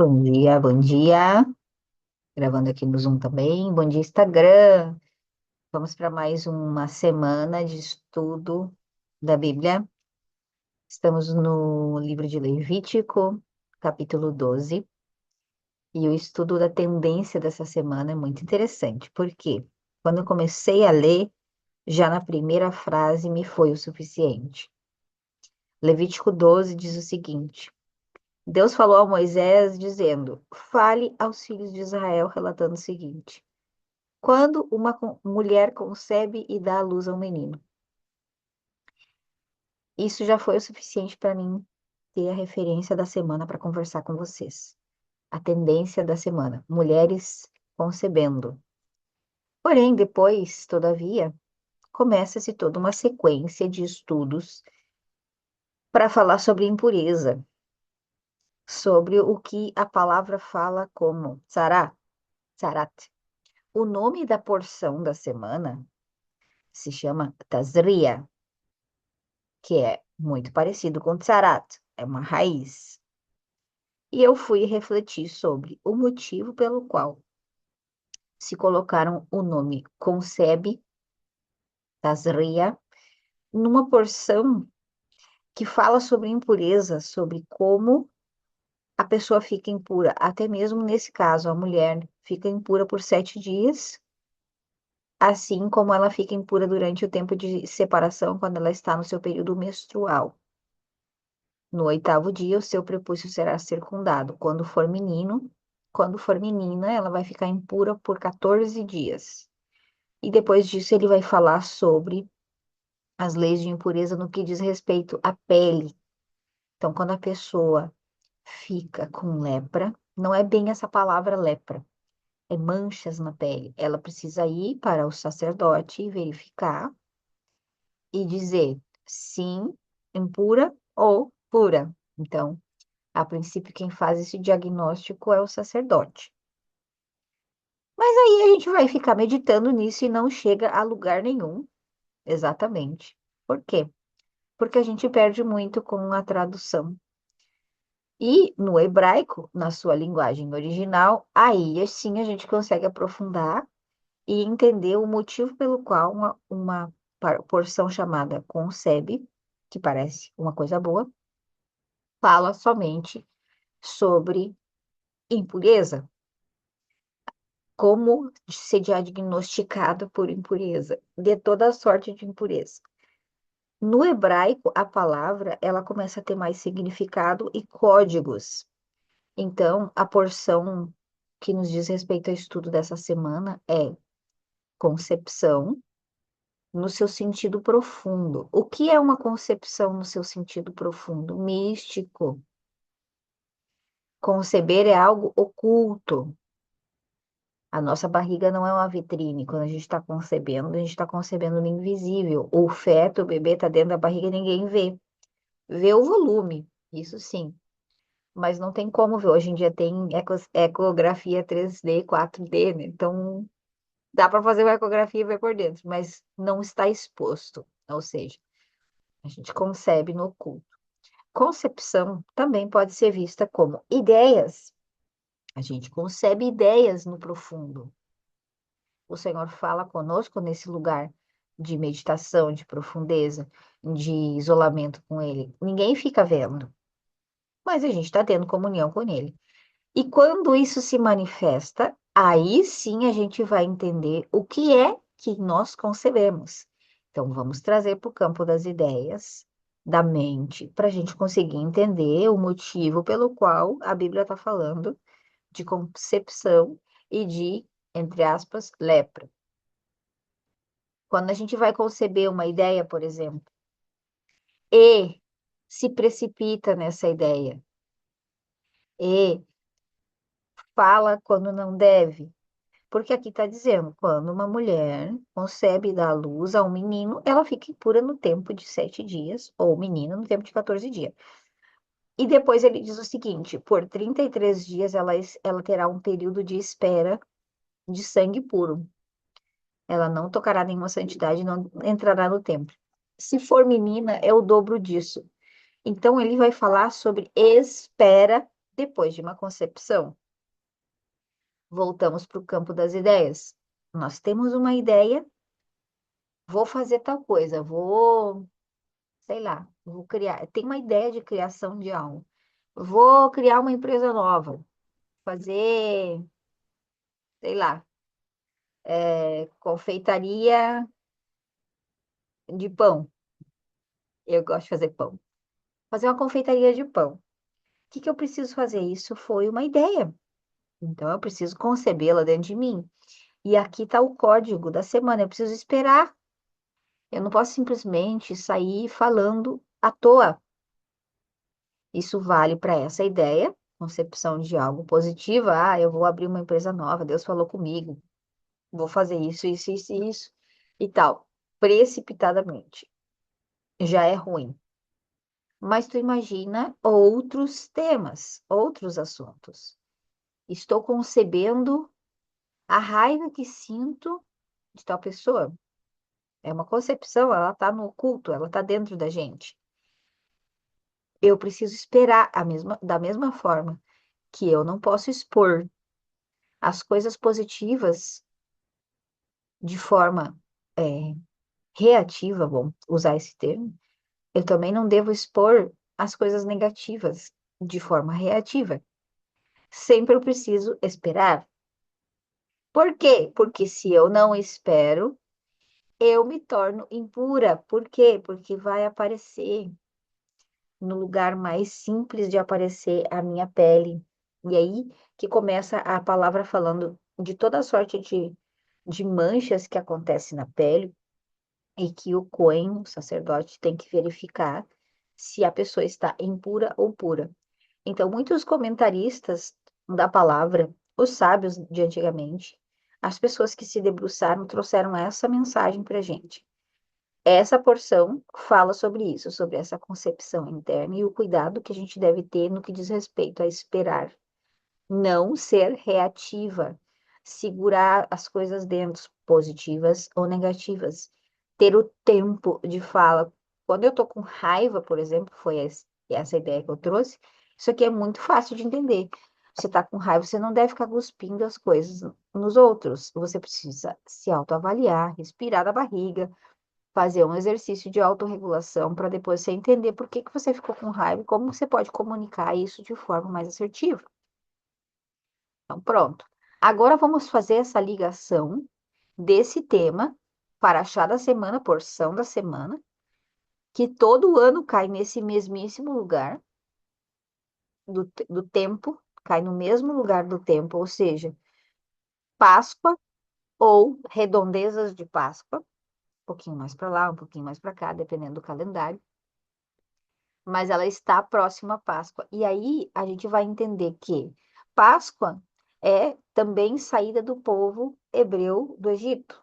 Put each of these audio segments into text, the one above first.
Bom dia, bom dia. Gravando aqui no Zoom também. Bom dia, Instagram. Vamos para mais uma semana de estudo da Bíblia. Estamos no livro de Levítico, capítulo 12. E o estudo da tendência dessa semana é muito interessante, porque quando eu comecei a ler, já na primeira frase me foi o suficiente. Levítico 12 diz o seguinte: Deus falou a Moisés, dizendo: Fale aos filhos de Israel, relatando o seguinte. Quando uma mulher concebe e dá à luz a um menino. Isso já foi o suficiente para mim ter a referência da semana para conversar com vocês. A tendência da semana: mulheres concebendo. Porém, depois, todavia, começa-se toda uma sequência de estudos para falar sobre impureza, sobre o que a palavra fala como tzarat. O nome da porção da semana se chama Tazria, que é muito parecido com tsarat, é uma raiz. E eu fui refletir sobre o motivo pelo qual se colocaram o nome concebe, tazria, numa porção que fala sobre impureza, sobre como a pessoa fica impura. Até mesmo nesse caso, a mulher fica impura por 7 dias, assim como ela fica impura durante o tempo de separação, quando ela está no seu período menstrual. No oitavo dia, o seu prepúcio será circundado. Quando for menina, ela vai ficar impura por 14 dias. E depois disso, ele vai falar sobre as leis de impureza no que diz respeito à pele. Então, quando a pessoa fica com lepra, não é bem essa palavra lepra, é manchas na pele. Ela precisa ir para o sacerdote e verificar e dizer sim, impura ou pura. Então, a princípio, quem faz esse diagnóstico é o sacerdote. Mas aí a gente vai ficar meditando nisso e não chega a lugar nenhum, exatamente. Por quê? Porque a gente perde muito com a tradução. E no hebraico, na sua linguagem original, aí sim a gente consegue aprofundar e entender o motivo pelo qual uma porção chamada concebe, que parece uma coisa boa, fala somente sobre impureza. Como ser diagnosticado por impureza, de toda sorte de impureza. No hebraico, a palavra ela começa a ter mais significado e códigos. Então, a porção que nos diz respeito ao estudo dessa semana é concepção no seu sentido profundo. O que é uma concepção no seu sentido profundo? Místico. Conceber é algo oculto. A nossa barriga não é uma vitrine. Quando a gente está concebendo, a gente está concebendo no invisível. O feto, o bebê está dentro da barriga e ninguém vê. Vê o volume, isso sim. Mas não tem como ver. Hoje em dia tem ecografia 3D, 4D, né? Então dá para fazer uma ecografia e ver por dentro, mas não está exposto. Ou seja, a gente concebe no oculto. Concepção também pode ser vista como ideias. A gente concebe ideias no profundo. O Senhor fala conosco nesse lugar de meditação, de profundeza, de isolamento com Ele. Ninguém fica vendo, mas a gente está tendo comunhão com Ele. E quando isso se manifesta, aí sim a gente vai entender o que é que nós concebemos. Então, vamos trazer para o campo das ideias, da mente, para a gente conseguir entender o motivo pelo qual a Bíblia está falando de concepção e de, entre aspas, lepra. Quando a gente vai conceber uma ideia, por exemplo, e se precipita nessa ideia, e fala quando não deve, porque aqui está dizendo, quando uma mulher concebe e dá à luz a um menino, ela fica impura no tempo de 7 dias, ou o menino no tempo de 14 dias. E depois ele diz o seguinte, por 33 dias ela terá um período de espera de sangue puro. Ela não tocará nenhuma santidade, não entrará no templo. Se for menina, é o dobro disso. Então, ele vai falar sobre espera Depois de uma concepção, voltamos para o campo das ideias. Nós temos uma ideia, vou fazer tal coisa, vou, sei lá, vou criar, tem uma ideia de criação de algo. Vou criar uma empresa nova, fazer, sei lá, confeitaria de pão. Eu gosto de fazer pão. Fazer uma confeitaria de pão. O que que eu preciso fazer? Isso foi uma ideia. Então, eu preciso concebê-la dentro de mim. E aqui está o código da semana. Eu preciso esperar. Eu não posso simplesmente sair falando à toa. Isso vale para essa ideia, concepção de algo positivo. Ah, eu vou abrir uma empresa nova. Deus falou comigo. Vou fazer isso, isso, isso, isso e tal. Precipitadamente. Já é ruim. Mas tu imagina outros temas, outros assuntos. Estou concebendo a raiva que sinto de tal pessoa. É uma concepção, ela está no oculto, ela está dentro da gente. Eu preciso esperar da mesma forma que eu não posso expor as coisas positivas de forma é, reativa, vamos usar esse termo, eu também não devo expor as coisas negativas de forma reativa. Sempre eu preciso esperar. Por quê? Porque se eu não espero, eu me torno impura. Por quê? Porque vai aparecer no lugar mais simples de aparecer a minha pele. E aí que começa a palavra falando de toda sorte de manchas que acontecem na pele e que o Cohen, o sacerdote, tem que verificar se a pessoa está impura ou pura. Então, muitos comentaristas da palavra, os sábios de antigamente, as pessoas que se debruçaram, trouxeram essa mensagem para a gente. Essa porção fala sobre isso, sobre essa concepção interna e o cuidado que a gente deve ter no que diz respeito a esperar, não ser reativa, segurar as coisas dentro, positivas ou negativas, ter o tempo de fala. Quando eu tô com raiva, por exemplo, foi essa ideia que eu trouxe, isso aqui é muito fácil de entender. Você tá com raiva, você não deve ficar cuspindo as coisas nos outros. Você precisa se autoavaliar, respirar da barriga, fazer um exercício de autorregulação para depois você entender por que que você ficou com raiva e como você pode comunicar isso de forma mais assertiva. Então, pronto. Agora vamos fazer essa ligação desse tema, Paraxá da semana, porção da semana, que todo ano cai nesse mesmíssimo lugar do tempo, cai no mesmo lugar do tempo, ou seja, Páscoa ou redondezas de Páscoa, um pouquinho mais para lá, um pouquinho mais para cá, dependendo do calendário, mas ela está próxima à Páscoa. E aí a gente vai entender que Páscoa é também saída do povo hebreu do Egito.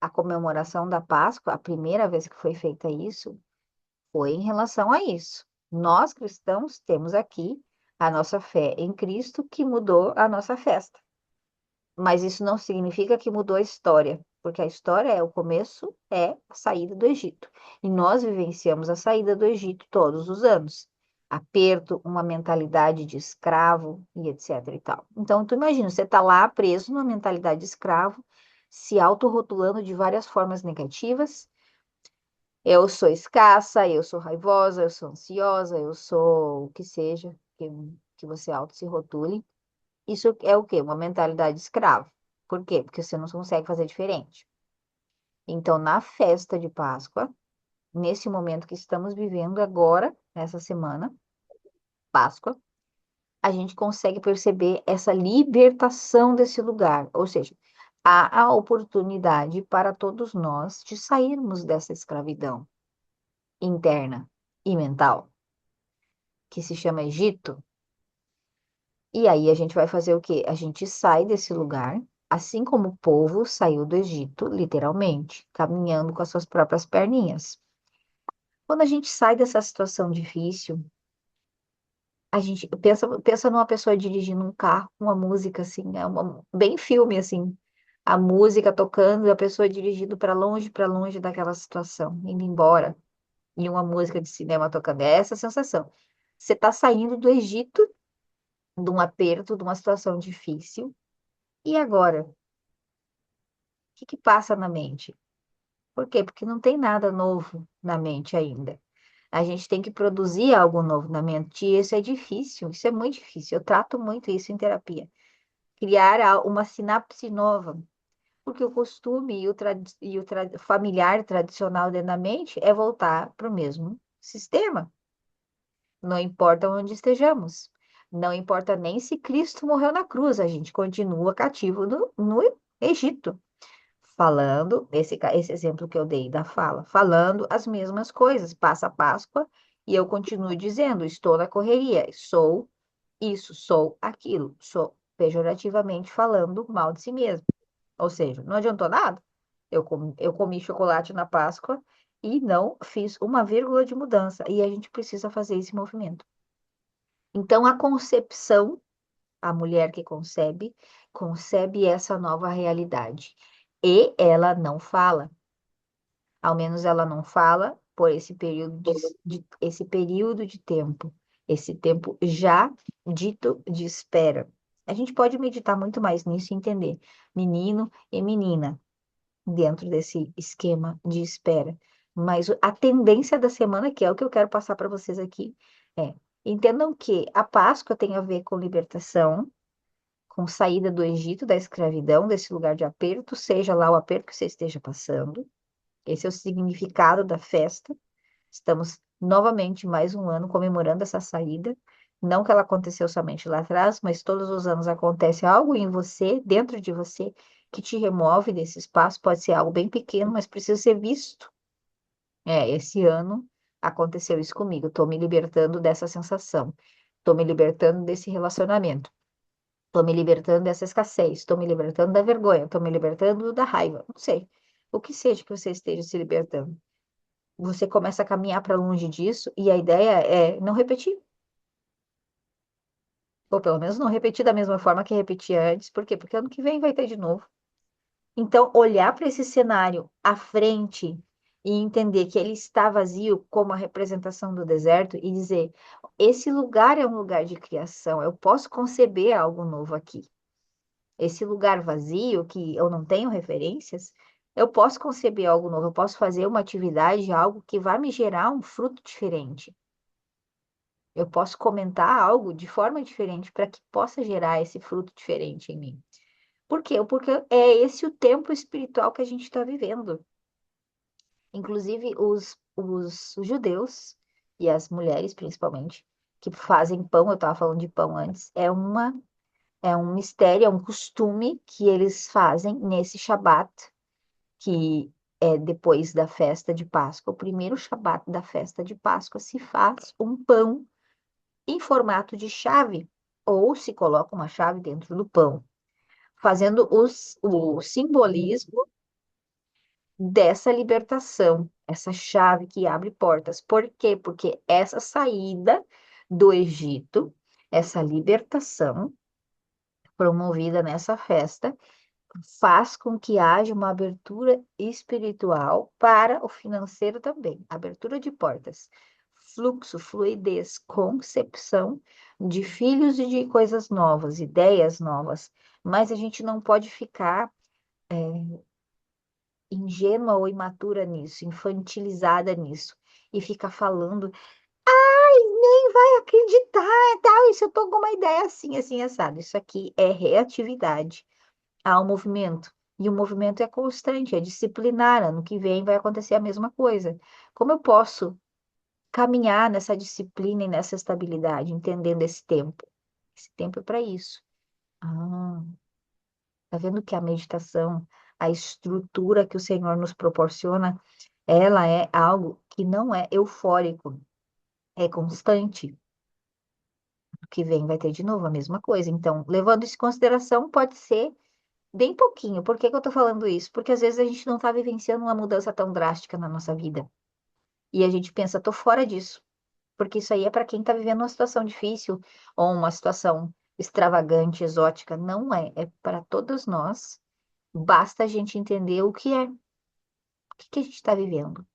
A comemoração da Páscoa, a primeira vez que foi feita isso, foi em relação a isso. Nós cristãos temos aqui a nossa fé em Cristo que mudou a nossa festa. Mas isso não significa que mudou a história, porque a história é o começo, é a saída do Egito. E nós vivenciamos a saída do Egito todos os anos. Aperto, uma mentalidade de escravo e etc e tal. Então, tu imagina, você está lá preso numa mentalidade de escravo, se autorrotulando de várias formas negativas. Eu sou escassa, eu sou raivosa, eu sou ansiosa, eu sou o que seja, que você auto se rotule. Isso é o quê? Uma mentalidade de escravo. Por quê? Porque você não consegue fazer diferente. Então, na festa de Páscoa, nesse momento que estamos vivendo agora, nessa semana, Páscoa, a gente consegue perceber essa libertação desse lugar. Ou seja, há a oportunidade para todos nós de sairmos dessa escravidão interna e mental, que se chama Egito. E aí a gente vai fazer o quê? A gente sai desse lugar, assim como o povo saiu do Egito, literalmente, caminhando com as suas próprias perninhas. Quando a gente sai dessa situação difícil, a gente pensa numa pessoa dirigindo um carro, uma música assim, bem filme assim, a música tocando e a pessoa dirigindo para longe daquela situação, indo embora, e uma música de cinema tocando. É essa a sensação. Você está saindo do Egito de um aperto, de uma situação difícil. E agora? O que que passa na mente? Por quê? Porque não tem nada novo na mente ainda. A gente tem que produzir algo novo na mente, e isso é difícil, isso é muito difícil. Eu trato muito isso em terapia. Criar uma sinapse nova, porque o costume e o familiar tradicional dentro da mente é voltar para o mesmo sistema. Não importa onde estejamos. Não importa nem se Cristo morreu na cruz, a gente continua cativo no Egito. Falando, esse exemplo que eu dei da fala, falando as mesmas coisas. Passa a Páscoa e eu continuo dizendo: estou na correria, sou isso, sou aquilo, sou pejorativamente falando mal de si mesmo. Ou seja, não adiantou nada. Eu comi chocolate na Páscoa e não fiz uma vírgula de mudança. E a gente precisa fazer esse movimento. Então, a concepção, a mulher que concebe, concebe essa nova realidade. E ela não fala. Ao menos ela não fala por esse período esse período de tempo. Esse tempo já dito de espera. A gente pode meditar muito mais nisso e entender menino e menina dentro desse esquema de espera. Mas a tendência da semana, que é o que eu quero passar para vocês aqui, é: entendam que a Páscoa tem a ver com libertação, com saída do Egito, da escravidão, desse lugar de aperto, seja lá o aperto que você esteja passando. Esse é o significado da festa. Estamos novamente mais um ano comemorando essa saída. Não que ela aconteceu somente lá atrás, mas todos os anos acontece algo em você, dentro de você, que te remove desse espaço. Pode ser algo bem pequeno, mas precisa ser visto. Esse ano aconteceu isso comigo. Estou me libertando dessa sensação. Estou me libertando desse relacionamento. Estou me libertando dessa escassez. Estou me libertando da vergonha. Estou me libertando da raiva. Não sei. O que seja que você esteja se libertando. Você começa a caminhar para longe disso e a ideia é não repetir. Ou pelo menos não repetir da mesma forma que repetia antes. Por quê? Porque ano que vem vai ter de novo. Então, olhar para esse cenário à frente e entender que ele está vazio como a representação do deserto e dizer: esse lugar é um lugar de criação, eu posso conceber algo novo aqui. Esse lugar vazio, que eu não tenho referências, eu posso conceber algo novo, eu posso fazer uma atividade, algo que vai me gerar um fruto diferente. Eu posso comentar algo de forma diferente para que possa gerar esse fruto diferente em mim. Por quê? Porque é esse o tempo espiritual que a gente está vivendo. Inclusive, os judeus e as mulheres, principalmente, que fazem pão, eu estava falando de pão antes, é um mistério, é um costume que eles fazem nesse Shabat, que é depois da festa de Páscoa. O primeiro Shabat da festa de Páscoa se faz um pão em formato de chave, ou se coloca uma chave dentro do pão, fazendo o simbolismo dessa libertação, essa chave que abre portas. Por quê? Porque essa saída do Egito, essa libertação promovida nessa festa, faz com que haja uma abertura espiritual para o financeiro também, abertura de portas, fluxo, fluidez, concepção de filhos e de coisas novas, ideias novas. Mas a gente não pode ficar ingênua ou imatura nisso, infantilizada nisso, e ficar falando: ai, nem vai acreditar, tal, isso eu tô com uma ideia assim, assim, assado. Isso aqui é reatividade ao movimento. E o movimento é constante, é disciplinar. Ano que vem vai acontecer a mesma coisa. Como eu posso caminhar nessa disciplina e nessa estabilidade, entendendo esse tempo? Esse tempo é para isso. Ah, tá vendo que a meditação, a estrutura que o Senhor nos proporciona, ela é algo que não é eufórico, é constante. O que vem vai ter de novo a mesma coisa. Então, levando isso em consideração, pode ser bem pouquinho. Por que que eu tô falando isso? Porque às vezes a gente não tá vivenciando uma mudança tão drástica na nossa vida. E a gente pensa: tô fora disso. Porque isso aí é para quem tá vivendo uma situação difícil ou uma situação extravagante, exótica. Não é. É para todos nós. Basta a gente entender o que é. O que que a gente está vivendo.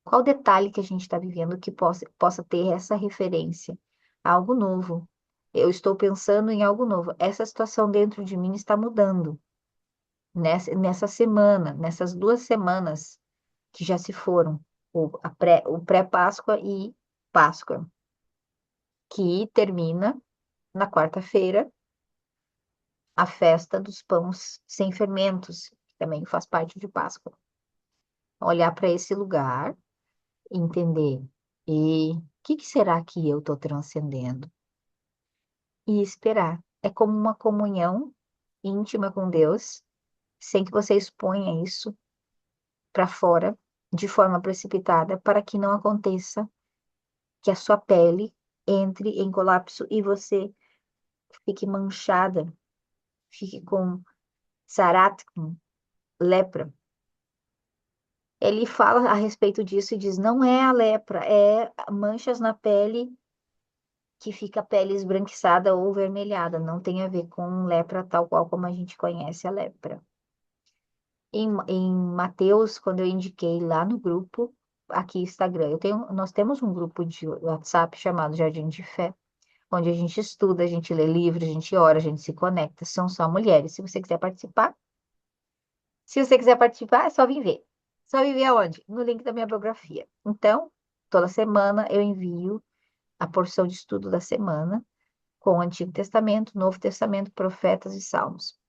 Qual detalhe que a gente está vivendo que possa ter essa referência a algo novo. Eu estou pensando em algo novo. Essa situação dentro de mim está mudando. Nessa semana, nessas 2 semanas que já se foram, o pré-Páscoa e Páscoa, que termina na quarta-feira, a festa dos pães sem fermentos, que também faz parte de Páscoa. Olhar para esse lugar e entender, e o que será que eu estou transcendendo? E esperar. É como uma comunhão íntima com Deus, sem que você exponha isso para fora de forma precipitada, para que não aconteça que a sua pele entre em colapso e você fique manchada, fique com sarat, com lepra. Ele fala a respeito disso e diz: não é a lepra, é manchas na pele que fica a pele esbranquiçada ou vermelhada. Não tem a ver com lepra tal qual como a gente conhece a lepra. Em Mateus, quando eu indiquei lá no grupo, aqui Instagram, nós temos um grupo de WhatsApp chamado Jardim de Fé, onde a gente estuda, a gente lê livros, a gente ora, a gente se conecta. São só mulheres. Se você quiser participar, é só vir ver. Só vir ver aonde? No link da minha biografia. Então, toda semana eu envio a porção de estudo da semana com o Antigo Testamento, Novo Testamento, profetas e salmos.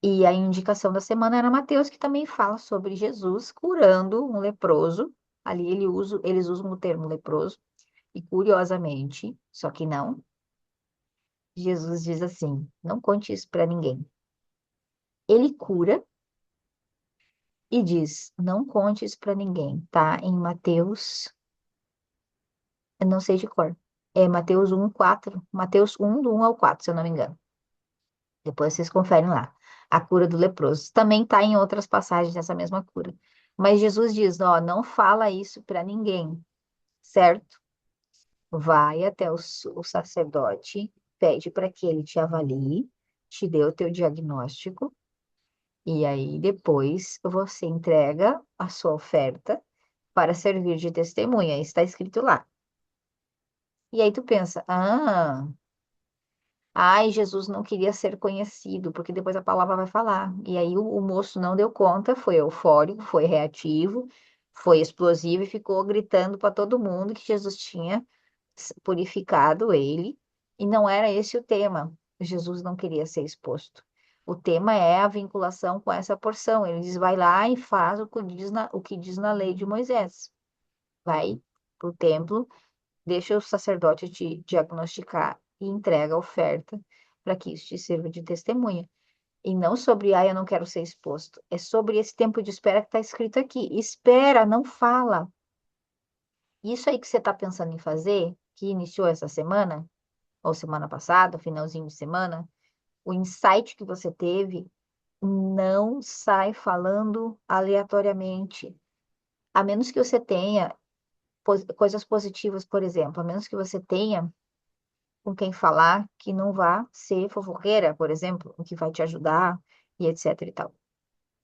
E a indicação da semana era Mateus, que também fala sobre Jesus curando um leproso. Ali eles usam o termo leproso. E curiosamente, só que não, Jesus diz assim: não conte isso para ninguém. Ele cura e diz: não conte isso para ninguém. Tá em Mateus, eu não sei de cor. É Mateus 1:4. Mateus 1, do 1 ao 4, se eu não me engano. Depois vocês conferem lá. A cura do leproso. Também está em outras passagens essa mesma cura. Mas Jesus diz: ó, não fala isso para ninguém, certo? Vai até o sacerdote, pede para que ele te avalie, te dê o teu diagnóstico, e aí depois você entrega a sua oferta para servir de testemunha. Está escrito lá. E aí tu pensa: ai, Jesus não queria ser conhecido, porque depois a palavra vai falar. E aí o moço não deu conta, foi eufórico, foi reativo, foi explosivo e ficou gritando para todo mundo que Jesus tinha purificado ele. E não era esse o tema. Jesus não queria ser exposto. O tema é a vinculação com essa porção. Ele diz: vai lá e faz o que diz na lei de Moisés. Vai para o templo, deixa o sacerdote te diagnosticar e entrega a oferta para que isso te sirva de testemunha. E não sobre, eu não quero ser exposto. É sobre esse tempo de espera que está escrito aqui. Espera, não fala. Isso aí que você está pensando em fazer, que iniciou essa semana, ou semana passada, finalzinho de semana, o insight que você teve, não sai falando aleatoriamente. A menos que você tenha coisas positivas, por exemplo, a menos que você tenha com quem falar que não vá ser fofoqueira, por exemplo, o que vai te ajudar e etc e tal.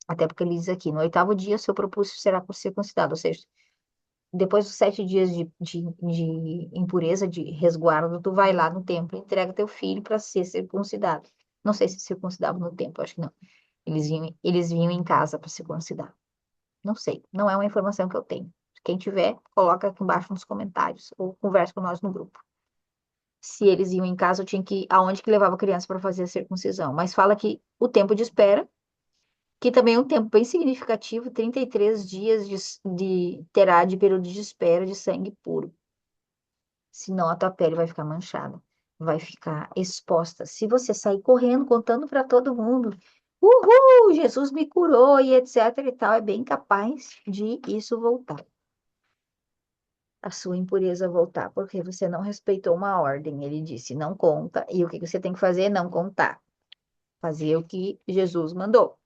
Até porque ele diz aqui: no 8º dia, seu propúcio será circuncidado, ou seja, depois dos 7 dias de impureza, de resguardo, tu vai lá no templo e entrega teu filho para ser circuncidado. Não sei se circuncidavam no templo, acho que não. Eles vinham em casa para circuncidar. Não sei, não é uma informação que eu tenho. Quem tiver, coloca aqui embaixo nos comentários ou conversa com nós no grupo. Se eles iam em casa, eu tinha que ir aonde que levava a criança para fazer a circuncisão. Mas fala que o tempo de espera, que também é um tempo bem significativo, 33 dias terá de período de espera de sangue puro. Senão a tua pele vai ficar manchada, vai ficar exposta. Se você sair correndo, contando para todo mundo: uhul, Jesus me curou e etc e tal, é bem capaz de isso voltar. A sua impureza voltar, porque você não respeitou uma ordem. Ele disse: não conta, e o que você tem que fazer? Não contar. Fazer o que Jesus mandou,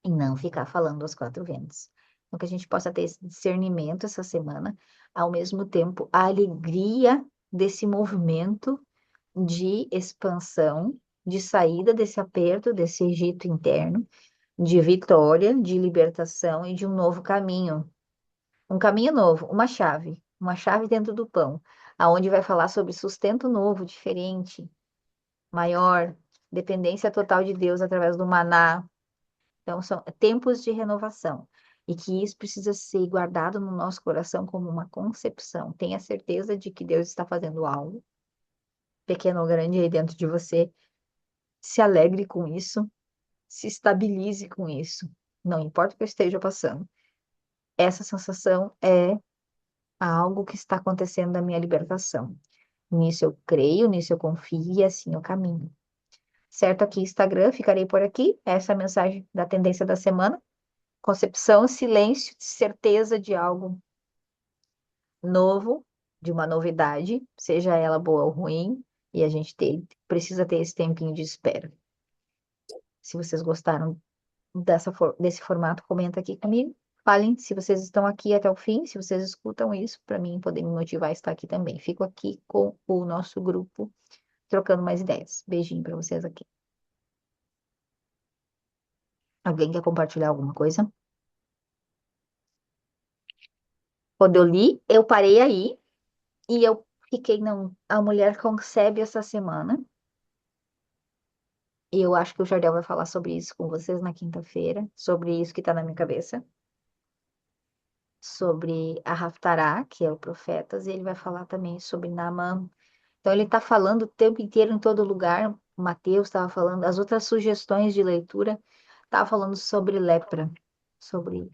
e não ficar falando aos 4 ventos. Então, que a gente possa ter esse discernimento essa semana, ao mesmo tempo, a alegria desse movimento de expansão, de saída desse aperto, desse Egito interno, de vitória, de libertação e de um novo caminho. Um caminho novo, uma chave dentro do pão. aonde vai falar sobre sustento novo, diferente, maior, dependência total de Deus através do maná. Então, são tempos de renovação. E que isso precisa ser guardado no nosso coração como uma concepção. Tenha certeza de que Deus está fazendo algo, pequeno ou grande, aí dentro de você. Se alegre com isso, se estabilize com isso. Não importa o que eu esteja passando. Essa sensação é algo que está acontecendo na minha libertação. Nisso eu creio, nisso eu confio e assim eu caminho. Certo? Aqui, Instagram, ficarei por aqui. Essa é a mensagem da tendência da semana. Concepção, silêncio, certeza de algo novo, de uma novidade, seja ela boa ou ruim, e a gente precisa ter esse tempinho de espera. Se vocês gostaram desse formato, comenta aqui comigo. Falem se vocês estão aqui até o fim, se vocês escutam isso, para mim poder me motivar a estar aqui também. Fico aqui com o nosso grupo, trocando mais ideias. Beijinho para vocês aqui. Alguém quer compartilhar alguma coisa? Quando eu li, eu parei aí e eu fiquei, não, a mulher concebe essa semana. E eu acho que o Jardel vai falar sobre isso com vocês na quinta-feira, sobre isso que está na minha cabeça, sobre a Haftará, que é o Profetas, e ele vai falar também sobre Naaman. Então, ele está falando o tempo inteiro em todo lugar. O Mateus estava falando, as outras sugestões de leitura, estava falando sobre lepra, sobre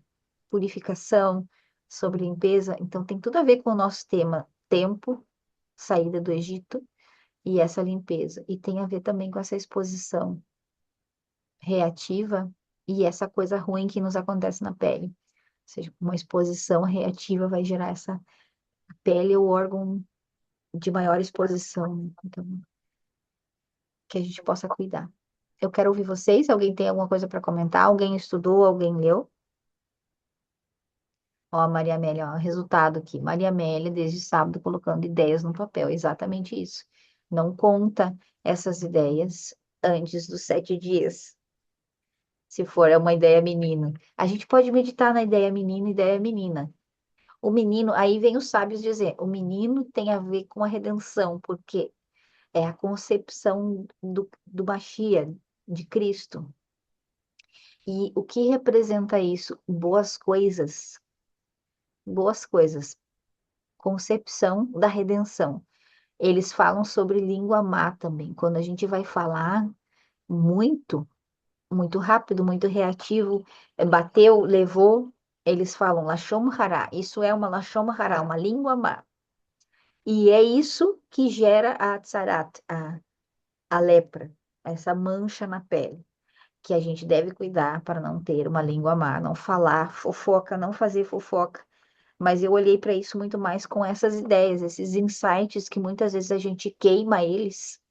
purificação, sobre limpeza. Então, tem tudo a ver com o nosso tema, tempo, saída do Egito e essa limpeza. E tem a ver também com essa exposição reativa e essa coisa ruim que nos acontece na pele. Ou seja, uma exposição reativa vai gerar essa a pele é o órgão de maior exposição, então que a gente possa cuidar. Eu quero ouvir vocês. Alguém tem alguma coisa para comentar? Alguém estudou? Alguém leu? Ó, a Maria Amélia, ó, resultado aqui. Maria Amélia, desde sábado, colocando ideias no papel. Exatamente isso. Não conta essas ideias antes dos 7 dias. Se for é uma ideia menina. A gente pode meditar na ideia menina, ideia menina. O menino, aí vem os sábios dizer, o menino tem a ver com a redenção, porque é a concepção do Machia, de Cristo. E o que representa isso? Boas coisas, concepção da redenção. Eles falam sobre língua má também. Quando a gente vai falar muito, muito rápido, muito reativo, bateu, levou, eles falam Lashon Hara. Isso é uma Lashon Hara, uma língua má. E é isso que gera a tsarat, a lepra, essa mancha na pele, que a gente deve cuidar para não ter uma língua má, não falar fofoca, não fazer fofoca. Mas eu olhei para isso muito mais com essas ideias, esses insights que muitas vezes a gente queima eles.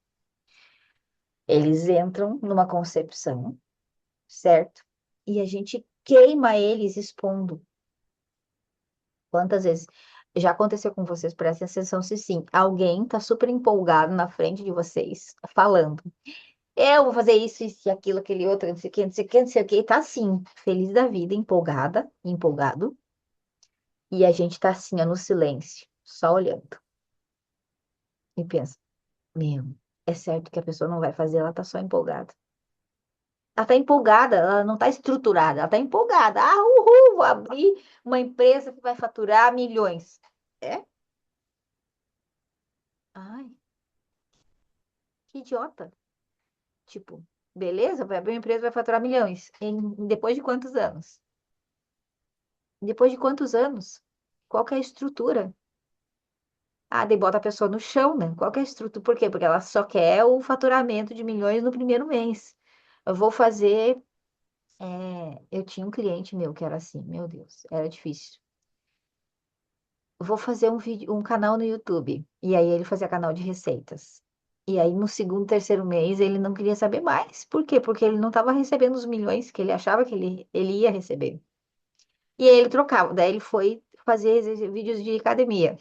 Eles entram numa concepção, certo? E a gente queima eles expondo. Quantas vezes já aconteceu com vocês? Prestem atenção se sim. Alguém tá super empolgado na frente de vocês, falando. Eu vou fazer isso e aquilo, aquele outro, não sei o que, não sei o que, não sei o que. Tá assim, feliz da vida, empolgada, empolgado. E a gente tá assim, ó, no silêncio, só olhando. E pensa, meu, é certo que a pessoa não vai fazer, ela tá só empolgada. Ela tá empolgada, ela não tá estruturada, ela tá empolgada. Ah, uhul, vou abrir uma empresa que vai faturar milhões. É? Ai, que idiota. Tipo, beleza, vai abrir uma empresa, vai faturar milhões. Depois de quantos anos? Depois de quantos anos? Qual que é a estrutura? Ah, daí bota a pessoa no chão, né? Qual que é a estrutura? Por quê? Porque ela só quer o faturamento de milhões no primeiro mês. Eu vou fazer. Eu tinha um cliente meu que era assim, meu Deus, era difícil. Eu vou fazer um vídeo, um canal no YouTube. E aí ele fazia canal de receitas. E aí no segundo, terceiro mês ele não queria saber mais. Por quê? Porque ele não estava recebendo os milhões que ele achava que ele ia receber. E aí ele trocava. Daí ele foi fazer vídeos de academia.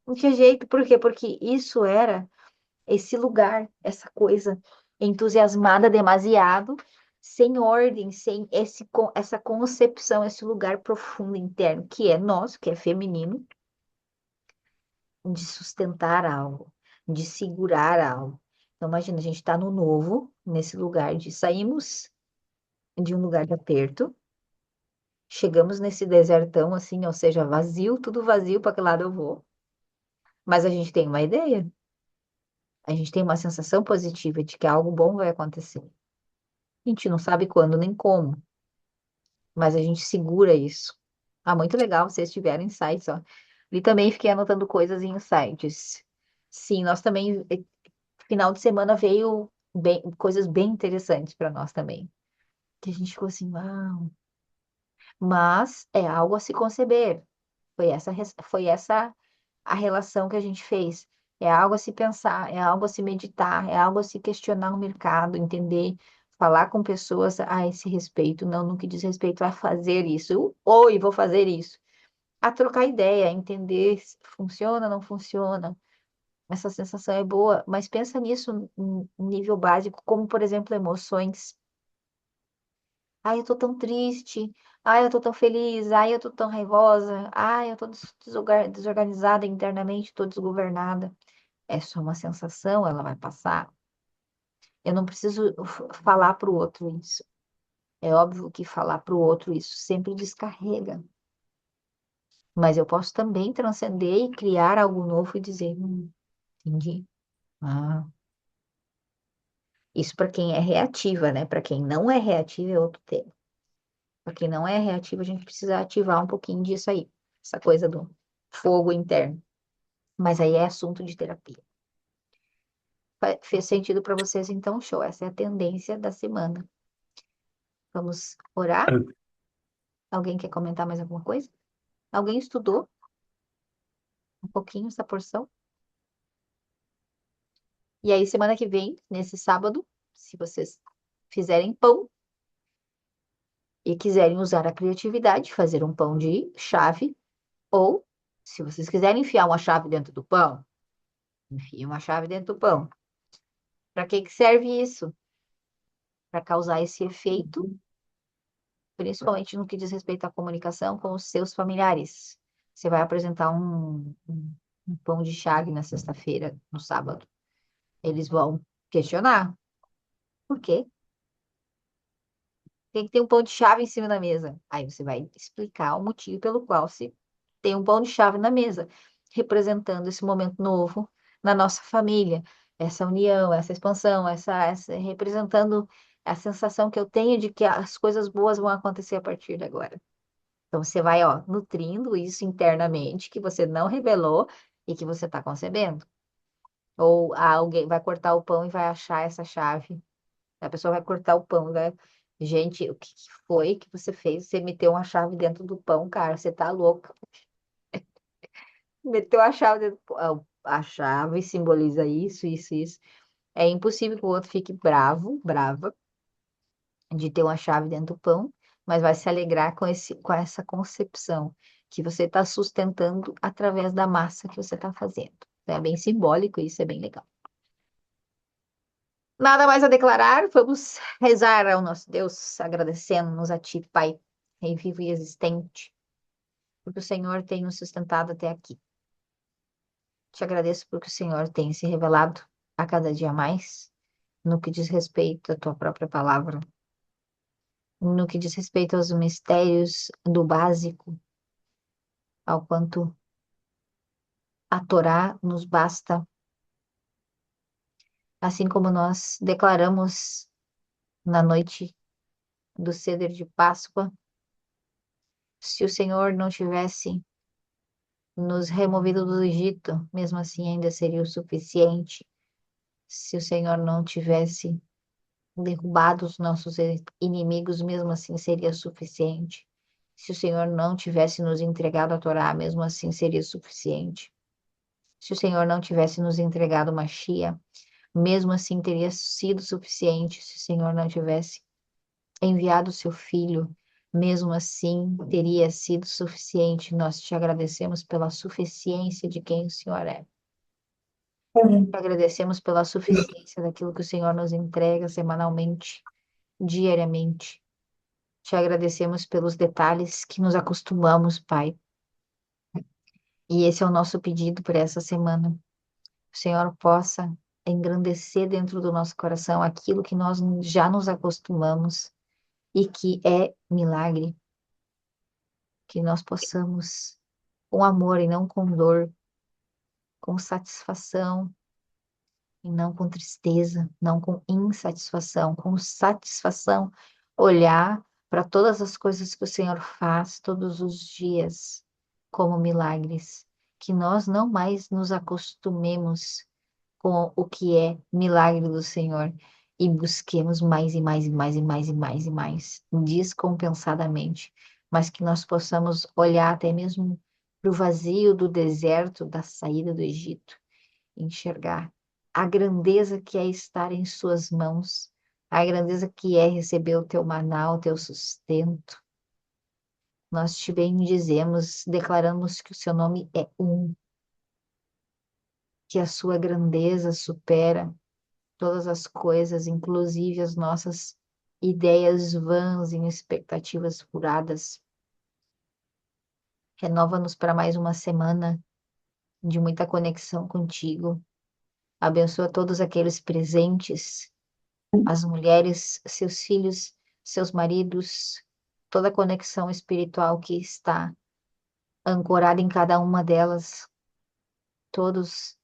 Não tinha jeito, por quê? Porque isso era esse lugar, essa coisa entusiasmada demasiado, sem ordem, sem essa concepção, esse lugar profundo interno, que é nosso, que é feminino, de sustentar algo, de segurar algo. Então, imagina, a gente está no novo, nesse lugar de saímos de um lugar de aperto, chegamos nesse desertão, assim, ou seja, vazio, tudo vazio, para que lado eu vou. Mas a gente tem uma ideia, a gente tem uma sensação positiva de que algo bom vai acontecer. A gente não sabe quando nem como, mas a gente segura isso. Ah, muito legal, vocês tiveram insights, ó. E também fiquei anotando coisas em insights. Sim, nós também, final de semana veio coisas bem interessantes para nós também. Que a gente ficou assim, uau. Mas é algo a se conceber. Foi essa a relação que a gente fez. É algo a se pensar, é algo a se meditar, é algo a se questionar o mercado, entender, falar com pessoas a esse respeito, não no que diz respeito a fazer isso. Oi, vou fazer isso. A trocar ideia, entender se funciona, não funciona. Essa sensação é boa, mas pensa nisso em nível básico, como, por exemplo, emoções. Ai, eu tô tão triste. Ai, eu tô tão feliz. Ai, eu tô tão raivosa. Ai, eu tô desorganizada internamente, tô desgovernada. É só uma sensação, ela vai passar. Eu não preciso falar pro outro isso. É óbvio que falar pro outro isso sempre descarrega. Mas eu posso também transcender e criar algo novo e dizer, entendi. Ah, isso para quem é reativa, né? Para quem não é reativa é outro tema. Para quem não é reativo, a gente precisa ativar um pouquinho disso aí, essa coisa do fogo interno. Mas aí é assunto de terapia. Fez sentido para vocês, então, show. Essa é a tendência da semana. Vamos orar? Alguém quer comentar mais alguma coisa? Alguém estudou um pouquinho essa porção? E aí, semana que vem, nesse sábado, se vocês fizerem pão e quiserem usar a criatividade, fazer um pão de chave, ou se vocês quiserem enfiar uma chave dentro do pão, enfie uma chave dentro do pão. Para que que serve isso? Para causar esse efeito, principalmente no que diz respeito à comunicação com os seus familiares. Você vai apresentar um pão de chave na sexta-feira, no sábado. Eles vão questionar. Por quê? Tem que ter um pão de chave em cima da mesa. Aí você vai explicar o motivo pelo qual se tem um pão de chave na mesa, representando esse momento novo na nossa família, essa união, essa expansão, representando a sensação que eu tenho de que as coisas boas vão acontecer a partir de agora. Então você vai, ó, nutrindo isso internamente que você não revelou e que você está concebendo. Ou alguém vai cortar o pão e vai achar essa chave. A pessoa vai cortar o pão e vai. Gente, o que que foi que você fez? Você meteu uma chave dentro do pão, cara. Você tá louca. Meteu a chave dentro do pão. A chave simboliza isso, isso, isso. É impossível que o outro fique bravo, brava, de ter uma chave dentro do pão, mas vai se alegrar com essa concepção que você está sustentando através da massa que você está fazendo. É bem simbólico, isso é bem legal. Nada mais a declarar, vamos rezar ao nosso Deus, agradecendo-nos a Ti, Pai, Rei vivo e existente, porque o Senhor tem nos sustentado até aqui. Te agradeço porque o Senhor tem se revelado a cada dia mais no que diz respeito à Tua própria palavra, no que diz respeito aos mistérios do básico, ao quanto a Torá nos basta, assim como nós declaramos na noite do ceder de Páscoa, se o Senhor não tivesse nos removido do Egito, mesmo assim ainda seria o suficiente. Se o Senhor não tivesse derrubado os nossos inimigos, mesmo assim seria suficiente. Se o Senhor não tivesse nos entregado a Torá, mesmo assim seria suficiente. Se o Senhor não tivesse nos entregado Machia, mesmo assim teria sido suficiente. Se o Senhor não tivesse enviado o seu Filho, mesmo assim teria sido suficiente. Nós te agradecemos pela suficiência de quem o Senhor é. Te agradecemos pela suficiência daquilo que o Senhor nos entrega semanalmente, diariamente. Te agradecemos pelos detalhes que nos acostumamos, Pai, E esse é o nosso pedido para essa semana. O Senhor possa engrandecer dentro do nosso coração aquilo que nós já nos acostumamos e que é milagre, que nós possamos, com amor e não com dor, com satisfação e não com tristeza, não com insatisfação, com satisfação, olhar para todas as coisas que o Senhor faz todos os dias como milagres, que nós não mais nos acostumemos com o que é milagre do Senhor e busquemos mais e mais e mais e mais e mais e mais, descompensadamente, mas que nós possamos olhar até mesmo para o vazio do deserto da saída do Egito, enxergar a grandeza que é estar em suas mãos, a grandeza que é receber o teu maná, o teu sustento. Nós te bendizemos, declaramos que o seu nome é um, que a sua grandeza supera todas as coisas, inclusive as nossas ideias vãs e expectativas furadas. Renova-nos para mais uma semana de muita conexão contigo. Abençoa todos aqueles presentes, as mulheres, seus filhos, seus maridos, toda a conexão espiritual que está ancorada em cada uma delas, todos,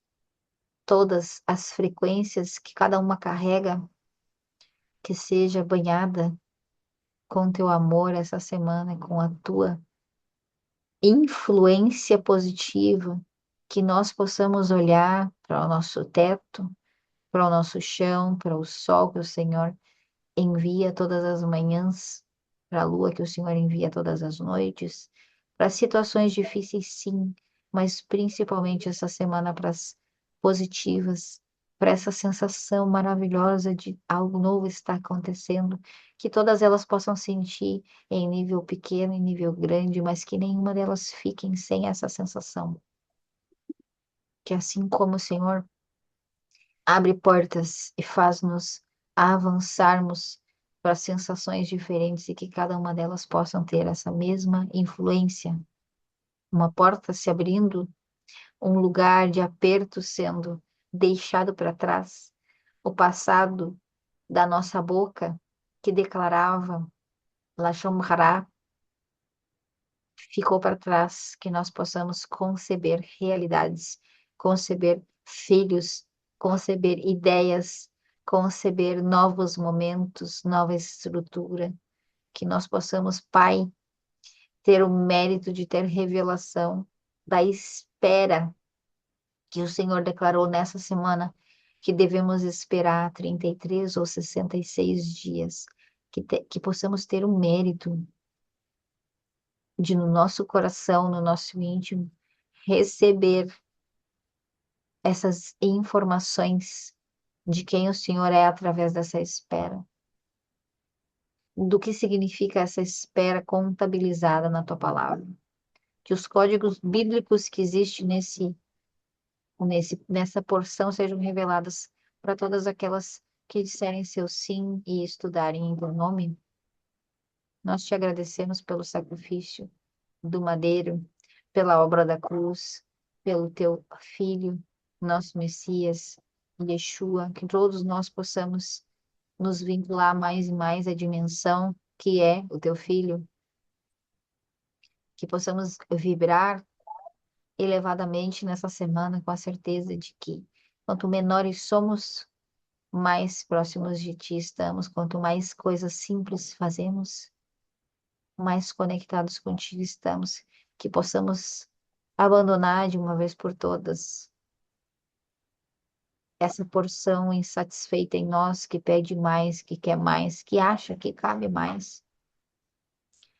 todas as frequências que cada uma carrega, que seja banhada com teu amor essa semana, com a tua influência positiva, que nós possamos olhar para o nosso teto, para o nosso chão, para o sol que o Senhor envia todas as manhãs, para a lua que o Senhor envia todas as noites, para situações difíceis, sim, mas principalmente essa semana para as positivas, para essa sensação maravilhosa de algo novo está acontecendo, que todas elas possam sentir em nível pequeno, em nível grande, mas que nenhuma delas fiquem sem essa sensação. Que assim como o Senhor abre portas e faz-nos avançarmos para sensações diferentes e que cada uma delas possam ter essa mesma influência. Uma porta se abrindo, um lugar de aperto sendo deixado para trás, o passado da nossa boca que declarava Lashon Hara ficou para trás, que nós possamos conceber realidades, conceber filhos, conceber ideias, conceber novos momentos, nova estrutura, que nós possamos, Pai, ter o mérito de ter revelação da espera que o Senhor declarou nessa semana, que devemos esperar 33 ou 66 dias, que possamos ter o mérito de no nosso coração, no nosso íntimo, receber essas informações de quem o Senhor é através dessa espera, do que significa essa espera contabilizada na tua palavra, que os códigos bíblicos que existem nessa porção sejam revelados para todas aquelas que disserem seu sim e estudarem em teu nome. Nós te agradecemos pelo sacrifício do madeiro, pela obra da cruz, pelo teu Filho, nosso Messias, Yeshua, que todos nós possamos nos vincular mais e mais à dimensão que é o teu Filho, que possamos vibrar elevadamente nessa semana com a certeza de que quanto menores somos, mais próximos de ti estamos, quanto mais coisas simples fazemos, mais conectados contigo estamos, que possamos abandonar de uma vez por todas essa porção insatisfeita em nós que pede mais, que quer mais, que acha que cabe mais,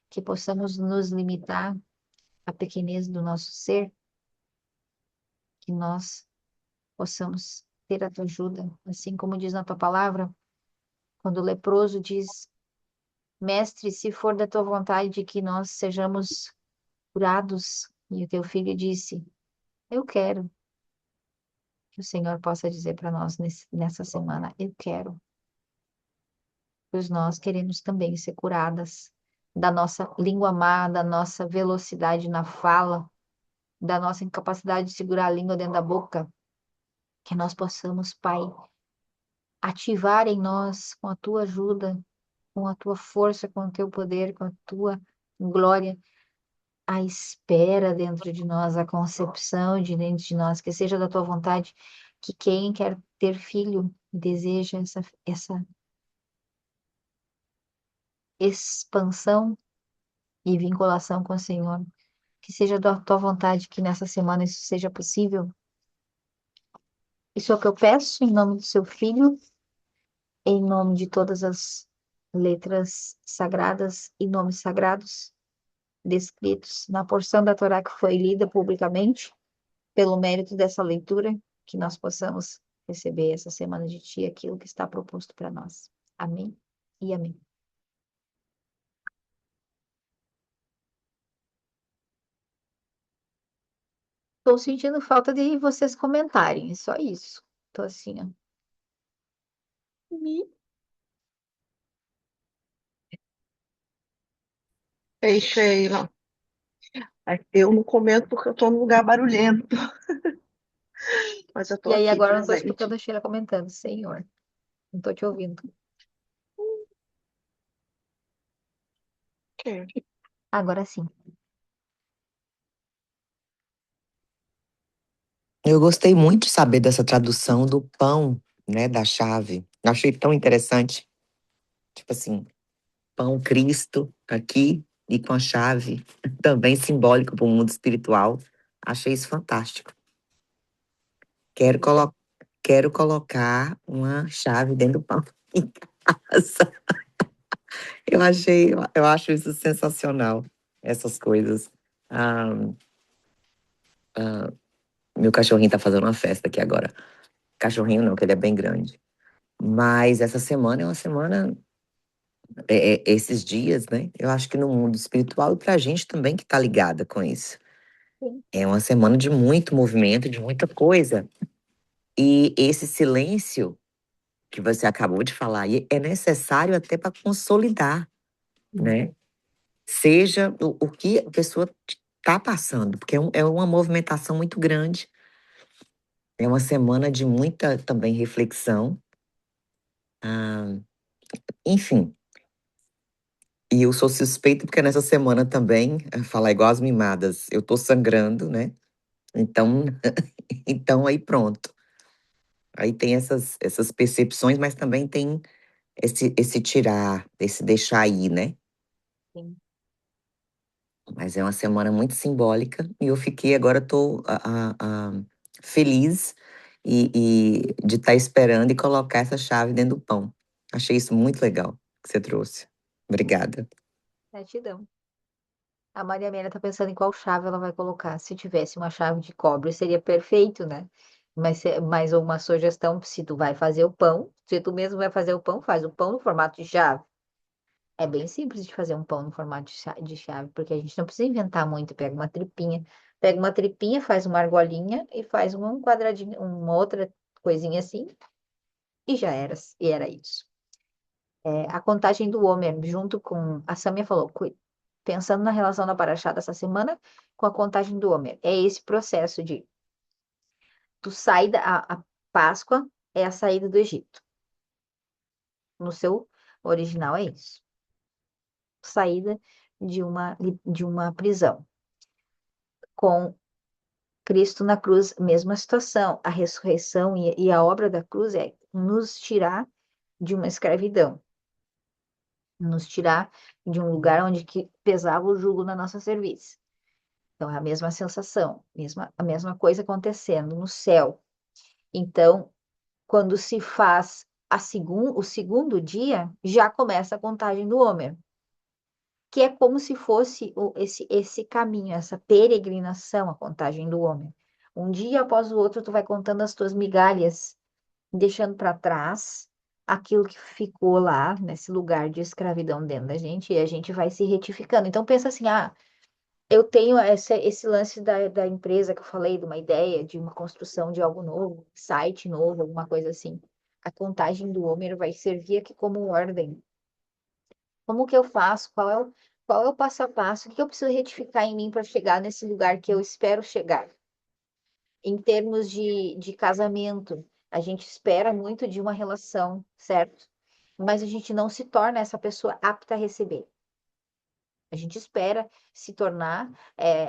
que possamos nos limitar à pequenez do nosso ser, que nós possamos ter a tua ajuda, assim como diz na tua palavra, quando o leproso diz: Mestre, se for da tua vontade que nós sejamos curados, e o teu filho disse: Eu quero. Que o Senhor possa dizer para nós nessa semana: Eu quero, pois nós queremos também ser curadas da nossa língua má, da nossa velocidade na fala, da nossa incapacidade de segurar a língua dentro da boca, que nós possamos, Pai, ativar em nós, com a tua ajuda, com a tua força, com o teu poder, com a tua glória, a espera dentro de nós, a concepção de dentro de nós, que seja da tua vontade, que quem quer ter filho deseja essa expansão e vinculação com o Senhor. Que seja da tua vontade que nessa semana isso seja possível. Isso é o que eu peço em nome do seu filho, em nome de todas as letras sagradas e nomes sagrados descritos na porção da Torá que foi lida publicamente, pelo mérito dessa leitura, que nós possamos receber essa semana de ti aquilo que está proposto para nós. Amém e amém. Estou sentindo falta de vocês comentarem, só isso. Tô assim, ó. Ei, Sheila. Eu não comento porque eu estou num lugar barulhento, mas eu E estou aí aqui agora eu não estou escutando presente. a Sheila comentando, Senhor. Não estou te ouvindo. Ok. Agora sim. Eu gostei muito de saber dessa tradução do pão, né, da chave. Eu achei tão interessante. Tipo assim, pão Cristo aqui e com a chave, também simbólico para o mundo espiritual. Achei isso fantástico. Quero, colo quero colocar uma chave dentro do pão em casa. Eu acho isso sensacional, essas coisas. Ah, meu cachorrinho tá fazendo uma festa aqui agora. Cachorrinho não, que ele é bem grande. Mas essa semana é uma semana, esses dias, né? Eu acho que no mundo espiritual e pra gente também que tá ligada com isso. Sim, É uma semana de muito movimento, de muita coisa. E esse silêncio que você acabou de falar é necessário até para consolidar, sim, né? Seja o que a pessoa tá passando, porque é uma movimentação muito grande. É uma semana de muita também reflexão. Ah, enfim, e eu sou suspeita porque nessa semana também, falar igual as mimadas, eu tô sangrando, né? Então, então aí pronto. Aí tem essas percepções, mas também tem esse tirar, esse deixar ir, né? sim. Mas é uma semana muito simbólica e eu fiquei, agora tô feliz de estar esperando e colocar essa chave dentro do pão. Achei isso muito legal que você trouxe. Obrigada. Gratidão. A Maria Amélia tá pensando em qual chave ela vai colocar. Se tivesse uma chave de cobre, seria perfeito, né? Mas mais uma sugestão, se tu vai fazer o pão, se tu mesmo vai fazer o pão, faz o pão no formato de chave. É bem simples de fazer um pão no formato de chave, porque a gente não precisa inventar muito. Pega uma tripinha, faz uma argolinha e faz um quadradinho, uma outra coisinha assim, e já era, e era isso. A contagem do Homer, junto com, a Samia falou, pensando na relação da Paraxá dessa semana com a contagem do Homer. É esse processo de, tu sai a Páscoa é a saída do Egito. No seu original é isso. Saída de uma prisão. Com Cristo na cruz, mesma situação. A ressurreição e a obra da cruz é nos tirar de uma escravidão, nos tirar de um lugar onde que pesava o jugo na nossa serviço. Então, é a mesma sensação, a mesma coisa acontecendo no céu. Então, quando se faz o segundo dia, já começa a contagem do Homer, que é como se fosse esse caminho, essa peregrinação, a contagem do Homer. Um dia após o outro, tu vai contando as tuas migalhas, deixando para trás aquilo que ficou lá, nesse lugar de escravidão dentro da gente, e a gente vai se retificando. Então, pensa assim, eu tenho esse lance da empresa que eu falei, de uma ideia, de uma construção de algo novo, site novo, alguma coisa assim. A contagem do Homer vai servir aqui como ordem. Como que eu faço? Qual é o passo a passo? O que eu preciso retificar em mim para chegar nesse lugar que eu espero chegar? Em termos de casamento, a gente espera muito de uma relação, certo? Mas a gente não se torna essa pessoa apta a receber. A gente espera se tornar,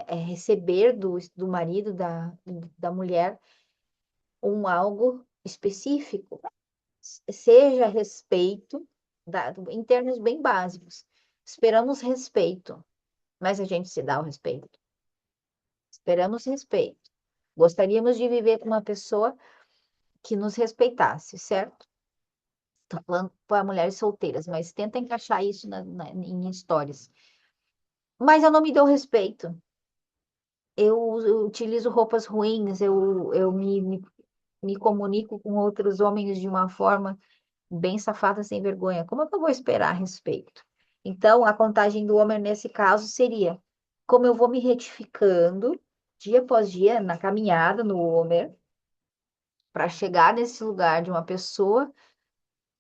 receber do marido, da mulher, algo específico, seja respeito, em termos bem básicos. Esperamos respeito, mas a gente se dá o respeito. Esperamos respeito. Gostaríamos de viver com uma pessoa que nos respeitasse, certo? Estou falando para mulheres solteiras, mas tenta encaixar isso em histórias. Mas eu não me dou respeito. Eu utilizo roupas ruins, eu me comunico com outros homens de uma forma bem safada, sem vergonha. Como é que eu vou esperar respeito? Então, a contagem do Homer nesse caso seria como eu vou me retificando dia após dia na caminhada no Homer para chegar nesse lugar de uma pessoa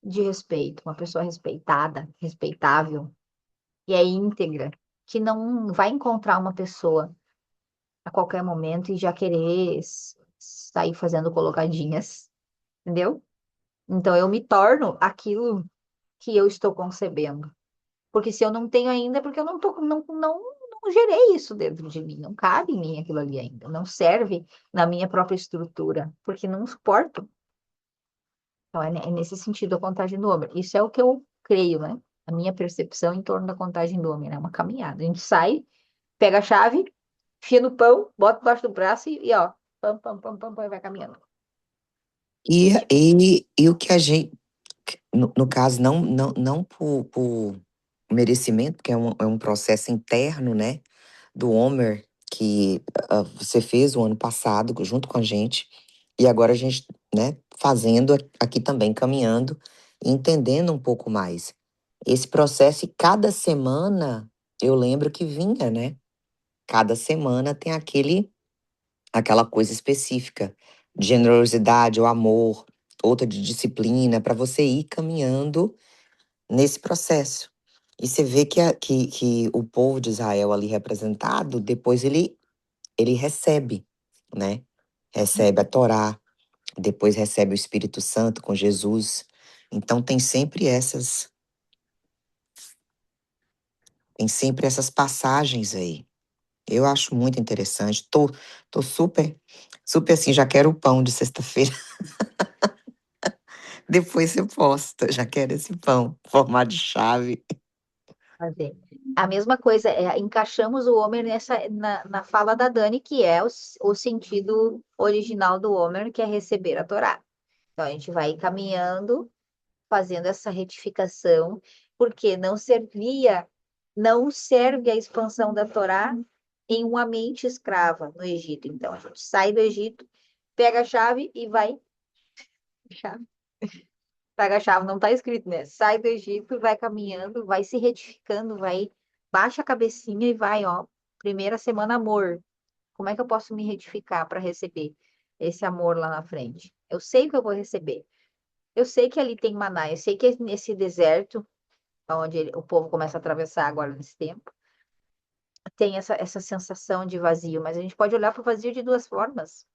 de respeito, uma pessoa respeitada, respeitável, e é íntegra, que não vai encontrar uma pessoa a qualquer momento e já querer sair fazendo colocadinhas, entendeu? Então eu me torno aquilo que eu estou concebendo. Porque se eu não tenho ainda, é porque eu não gerei isso dentro de mim, não cabe em mim aquilo ali ainda, não serve na minha própria estrutura, porque não suporto. Então, é nesse sentido a contagem do homem. Isso é o que eu creio, né? A minha percepção em torno da contagem do homem, né? Uma caminhada. A gente sai, pega a chave, enfia no pão, bota debaixo do braço ó, pam, pam, pam, pam, pam, e vai caminhando. E, Tipo, e o que a gente, no caso, não por merecimento, porque é um processo interno, né, do Homer, que você fez o ano passado junto com a gente, e agora a gente, né, fazendo aqui também, caminhando e entendendo um pouco mais. Esse processo, e cada semana, eu lembro que vinha, né? Cada semana tem aquela coisa específica de generosidade, o amor, outra de disciplina, para você ir caminhando nesse processo. E você vê que o povo de Israel ali representado, depois ele recebe, né? Recebe a Torá, depois recebe o Espírito Santo com Jesus. Então tem sempre essas passagens aí. Eu acho muito interessante. Tô super assim, já quero o pão de sexta-feira. Depois você posta, já quero esse pão, formato de chave. fazer. A mesma coisa, encaixamos o Homer na fala da Dani, que é o sentido original do Homer, que é receber a Torá. Então, a gente vai caminhando, fazendo essa retificação, porque não serve a expansão da Torá em uma mente escrava no Egito. Então, a gente sai do Egito, pega a chave e vai. Chave. Pega a chave, não está escrito, né? Sai do Egito, vai caminhando, vai se retificando, baixa a cabecinha e vai, ó. Primeira semana, amor. Como é que eu posso me retificar para receber esse amor lá na frente? Eu sei que eu vou receber. Eu sei que ali tem maná, eu sei que nesse deserto, onde o povo começa a atravessar agora nesse tempo, tem essa sensação de vazio, mas a gente pode olhar para o vazio de duas formas,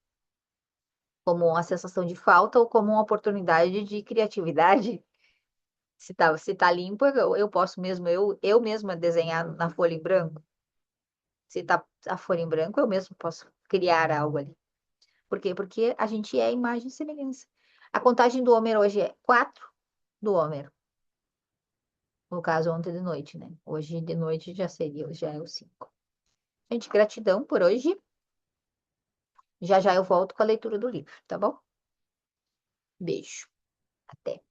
como uma sensação de falta ou como uma oportunidade de criatividade. Se tá limpo, eu posso mesmo, eu mesma desenhar na folha em branco. Se tá a folha em branco, eu mesmo posso criar algo ali. Por quê? Porque a gente é imagem e semelhança. A contagem do Homer hoje é 4 do Homer. No caso, ontem de noite, né? Hoje de noite já é o 5. Gente, gratidão por hoje. Já já eu volto com a leitura do livro, tá bom? Beijo. Até.